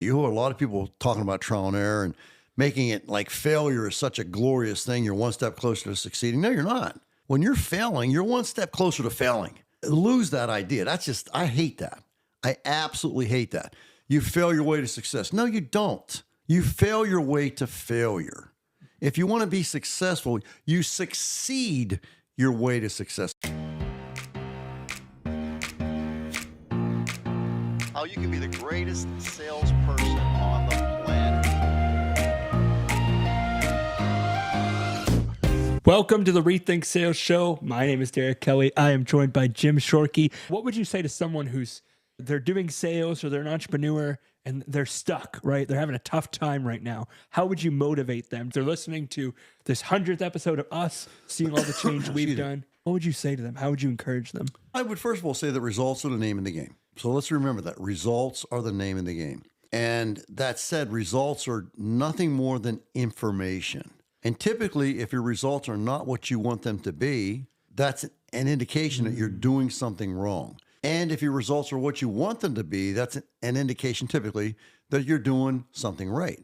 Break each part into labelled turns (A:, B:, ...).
A: You hear a lot of people talking about trial and error and making it like failure is such a glorious thing. You're one step closer to succeeding. No, you're not. When you're failing, you're one step closer to failing. Lose that idea. I hate that. I absolutely hate that. You fail your way to success. No, you don't. You fail your way to failure. If you want to be successful, you succeed your way to success. How you can be the greatest salesperson on the planet.
B: Welcome to the Rethink Sales Show. My name is Derek Kelly. I am joined by Jim Shorkey. What would you say to someone they're doing sales or they're an entrepreneur and they're stuck, right? They're having a tough time right now. How would you motivate them? They're listening to this 100th episode of us, seeing all the change we've done. What would you say to them? How would you encourage them?
A: I would first of all say that results are the name of the game. So let's remember that. Results are the name of the game. And that said, results are nothing more than information. And typically, if your results are not what you want them to be, that's an indication that you're doing something wrong. And if your results are what you want them to be, that's an indication typically that you're doing something right.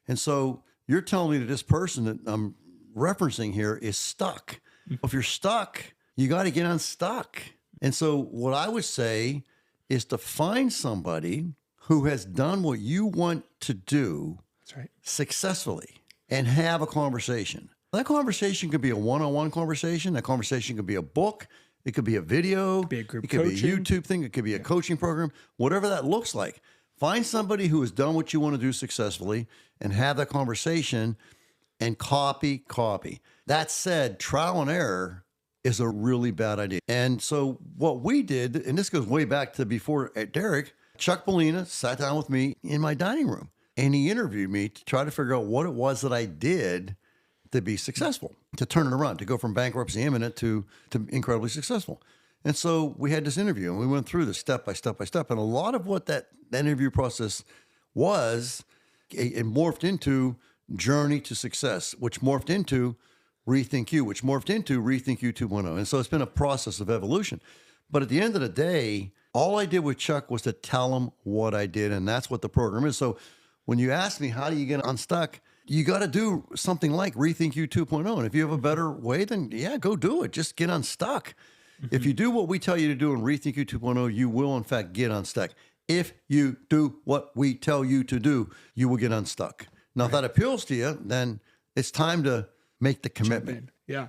A: And so you're telling me that this person that I'm referencing here is stuck. If you're stuck, you got to get unstuck. And so what I would say is to find somebody who has done what you want to do successfully and have a conversation. That conversation could be a one-on-one conversation. That conversation could be a book. It could be a video.
B: Be a group
A: it could
B: coaching.
A: be a YouTube thing. It could be a coaching program, whatever that looks like. Find somebody who has done what you want to do successfully and have that conversation and copy. That said, trial and error is a really bad idea. And so what we did, and this goes way back to before Derek, Chuck Bellina sat down with me in my dining room and he interviewed me to try to figure out what it was that I did to be successful, to turn it around, to go from bankruptcy imminent to incredibly successful. And so we had this interview and we went through this step by step by step. And a lot of what that interview process was, it morphed into Journey to Success, which morphed into Rethink You, which morphed into Rethink You 2.0. And so it's been a process of evolution. But at the end of the day, all I did with Chuck was to tell him what I did. And that's what the program is. So when you ask me, how do you get unstuck? You got to do something like Rethink You 2.0. And if you have a better way, then yeah, go do it. Just get unstuck. If you do what we tell you to do in Rethink You 2.0, you will in fact get unstuck. If you do what we tell you to do, you will get unstuck. Now, if that appeals to you, then it's time to make the commitment.
B: Yeah.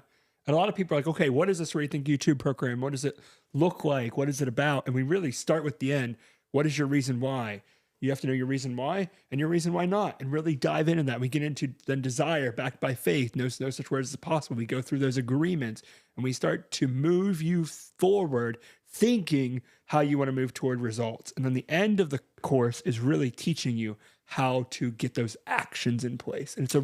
B: And a lot of people are like, okay, what is this Rethink YouTube program? What does it look like? What is it about? And we really start with the end. What is your reason why? You have to know your reason why and your reason why not, and really dive into that. We get into then desire backed by faith. No such words as possible. We go through those agreements and we start to move you forward thinking how you want to move toward results. And then the end of the course is really teaching you how to get those actions in place. And it's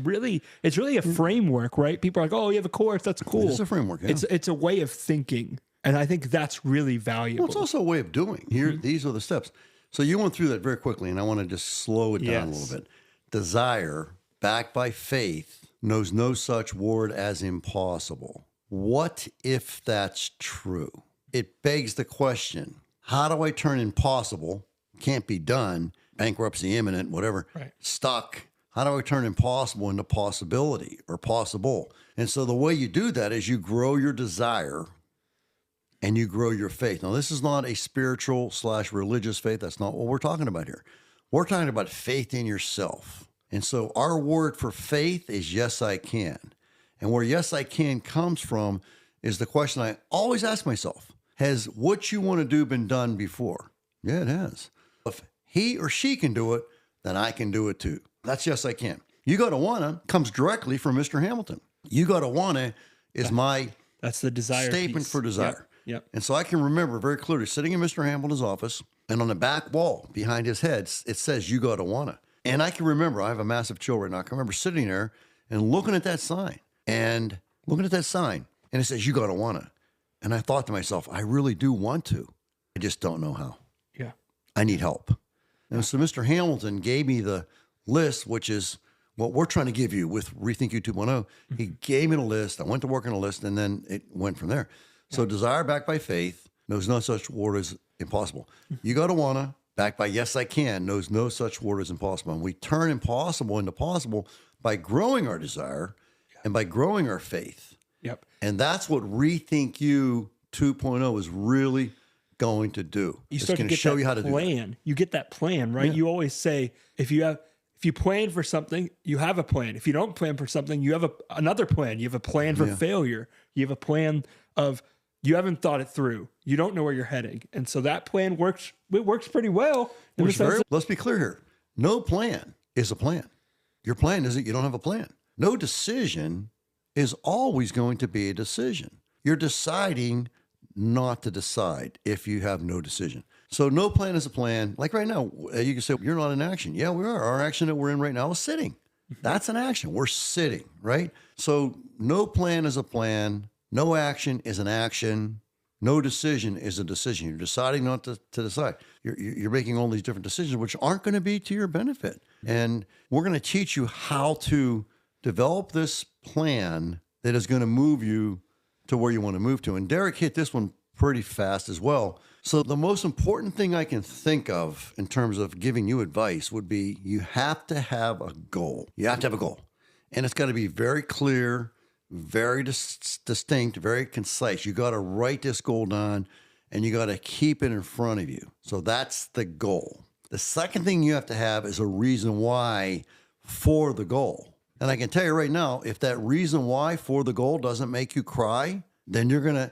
B: really a framework, right? People are like, oh, you have a course. That's cool.
A: It's a framework. Yeah.
B: It's a way of thinking. And I think that's really valuable.
A: Well, it's also a way of doing. Here, these are the steps. So you went through that very quickly, and I want to just slow it down a little bit. Desire, backed by faith, knows no such word as impossible. What if that's true? It begs the question, how do I turn impossible, can't be done, bankruptcy imminent, whatever, stuck? How do I turn impossible into possibility or possible? And so the way you do that is you grow your desire and you grow your faith. Now, this is not a spiritual / religious faith. That's not what we're talking about here. We're talking about faith in yourself. And so our word for faith is yes, I can. And where yes, I can comes from is the question I always ask myself. Has what you want to do been done before? Yeah, it has. If he or she can do it, then I can do it too. That's yes, I can. You got to wanna comes directly from Mr. Hamilton. You got to wanna is
B: that's the desire
A: statement
B: piece.
A: for desire.
B: Yep.
A: And so I can remember very clearly sitting in Mr. Hamilton's office, and on the back wall behind his head, it says, you got to wanna. And I can remember, I have a massive chill right now. I can remember sitting there and looking at that sign, and it says, you got to wanna. And I thought to myself, I really do want to. I just don't know how.
B: Yeah.
A: I need help. And so Mr. Hamilton gave me the list, which is what we're trying to give you with Rethink You 2.0. He gave me the list. I went to work on a list, and then it went from there. So desire backed by faith knows no such word as impossible. You got to wanna, backed by yes, I can, knows no such word as impossible. And we turn impossible into possible by growing our desire and by growing our faith.
B: Yep.
A: And that's what Rethink You 2.0 is really going to do.
B: You
A: It's
B: start to
A: going to
B: get
A: show
B: that
A: you how to do that.
B: plan. You get that plan, right?
A: Yeah.
B: You always say, if you plan for something, you have a plan. If you don't plan for something, you have another plan. You have a plan for failure. You have a plan of you haven't thought it through. You don't know where you're heading. And so that plan works. It works pretty well.
A: Let's be clear here. No plan is a plan. Your plan isn't, you don't have a plan. No decision is always going to be a decision. You're deciding not to decide if you have no decision. So no plan is a plan. Like right now, you can say, you're not in action. Yeah, we are. Our action that we're in right now is sitting. That's an action. We're sitting, right? So no plan is a plan. No action is an action. No decision is a decision. You're deciding not to decide. You're making all these different decisions, which aren't going to be to your benefit. And we're going to teach you how to develop this plan that is going to move you to where you want to move to. And Derek hit this one pretty fast as well. So the most important thing I can think of in terms of giving you advice would be you have to have a goal. You have to have a goal. And it's got to be very clear, very distinct, very concise. You got to write this goal down and you got to keep it in front of you. So that's the goal. The second thing you have to have is a reason why for the goal. And I can tell you right now, if that reason why for the goal doesn't make you cry, then you're going to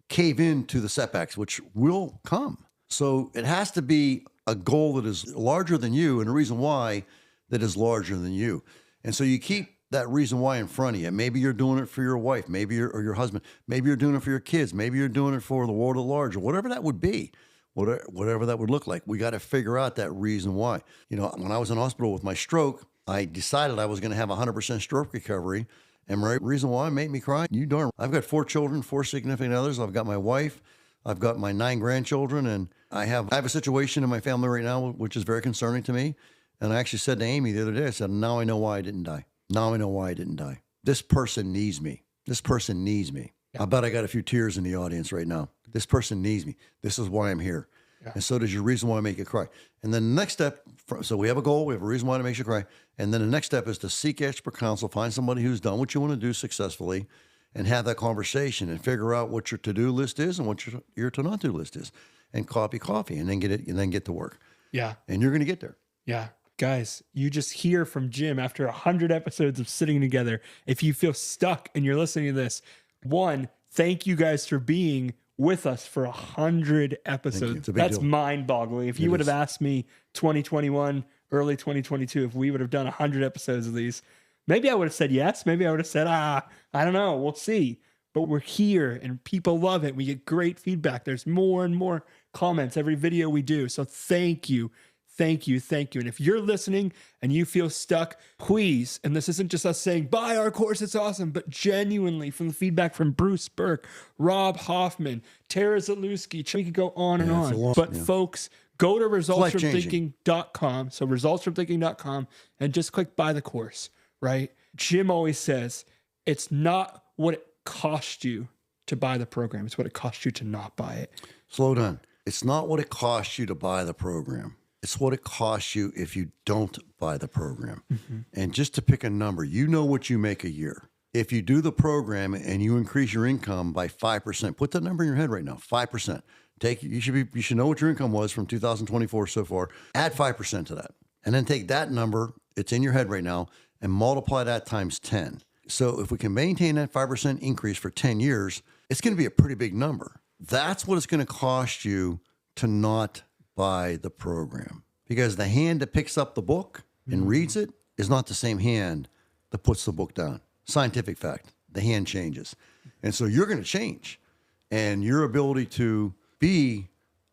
A: cave into the setbacks, which will come. So it has to be a goal that is larger than you and a reason why that is larger than you. And so you keep that reason why in front of you. Maybe you're doing it for your wife, maybe or your husband, maybe you're doing it for your kids, maybe you're doing it for the world at large, or whatever that would be, whatever that would look like. We got to figure out that reason why. You know, when I was in hospital with my stroke, I decided I was going to have 100% stroke recovery. And my reason why made me cry, you darn. I've got 4 children, 4 significant others. I've got my wife. I've got my 9 grandchildren. And I have a situation in my family right now, which is very concerning to me. And I actually said to Amy the other day, I said, now I know why I didn't die. Now I know why I didn't die. This person needs me. This person needs me. Yeah. I bet I got a few tears in the audience right now. This person needs me. This is why I'm here. Yeah. And so does your reason why I make you cry. And then the next step, so we have a goal, we have a reason why it makes you cry. And then the next step is to seek expert counsel, find somebody who's done what you want to do successfully and have that conversation and figure out what your to-do list is and what your to-not-do list is and copy and then get to work.
B: Yeah.
A: And you're going to get there.
B: Yeah. Guys, you just hear from Jim after 100 episodes of sitting together. If you feel stuck and you're listening to this, one, thank you guys for being with us for 100 episodes. That's mind-boggling. If you would have asked me 2021, early 2022, if we would have done 100 episodes of these, maybe I would have said yes. Maybe I would have said, I don't know. We'll see. But we're here and people love it. We get great feedback. There's more and more comments every video we do. So thank you. Thank you. Thank you. And if you're listening and you feel stuck, please, and this isn't just us saying, buy our course, it's awesome, but genuinely from the feedback from Bruce Burke, Rob Hoffman, Tara Zalewski, we could go on and on. Folks, go to resultsfromthinking.com. So resultsfromthinking.com and just click buy the course, right? Jim always says, it's not what it cost you to buy the program. It's what it cost you to not buy it.
A: Slow down. It's not what it costs you to buy the program. It's what it costs you if you don't buy the program. Mm-hmm. And just to pick a number, you know what you make a year. If you do the program and you increase your income by 5%, put that number in your head right now, 5%. You should know what your income was from 2024 so far. Add 5% to that. And then take that number, it's in your head right now, and multiply that times 10. So if we can maintain that 5% increase for 10 years, it's going to be a pretty big number. That's what it's going to cost you to not buy the program, because the hand that picks up the book and reads it is not the same hand that puts the book down. Scientific fact, the hand changes. And so you're going to change, and your ability to be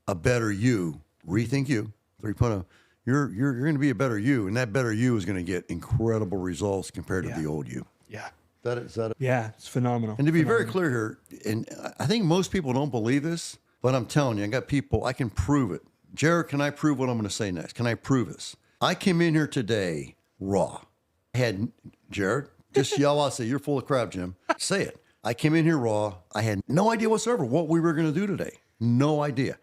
A: a better you, Rethink You 3.0, you're going to be a better you, and that better you is going to get incredible results compared to the old you.
B: Yeah.
A: Is that it?
B: Yeah, it's phenomenal.
A: And to be very clear here, and I think most people don't believe this, but I'm telling you, I got people, I can prove it. Jared, can I prove what I'm going to say next? Can I prove this? I came in here today raw. I had, Jared, just yell out, say, you're full of crap, Jim. Say it. I came in here raw. I had no idea whatsoever what we were going to do today. No idea.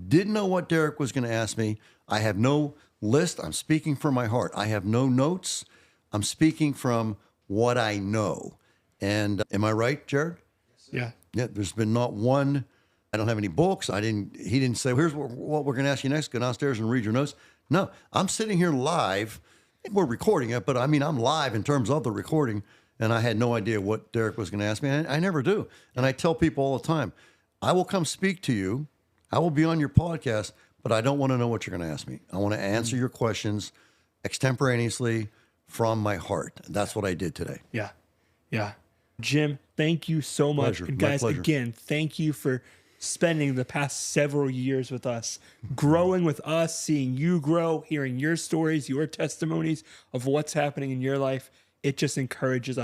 A: Didn't know what Derek was going to ask me. I have no list. I'm speaking from my heart. I have no notes. I'm speaking from what I know. And am I right, Jared?
B: Yeah.
A: Yeah, there's been not one. I don't have any books. He didn't say, here's what we're going to ask you next. Go downstairs and read your notes. No, I'm sitting here live. We're recording it, but I mean, I'm live in terms of the recording. And I had no idea what Derek was going to ask me. I never do. And I tell people all the time, I will come speak to you. I will be on your podcast, but I don't want to know what you're going to ask me. I want to answer your questions extemporaneously from my heart. That's what I did today.
B: Yeah. Yeah. Jim, thank you so much.
A: Pleasure.
B: And
A: My
B: guys,
A: pleasure.
B: again, thank you for spending the past several years with us, growing with us, seeing you grow, hearing your stories, your testimonies of what's happening in your life. It just encourages us.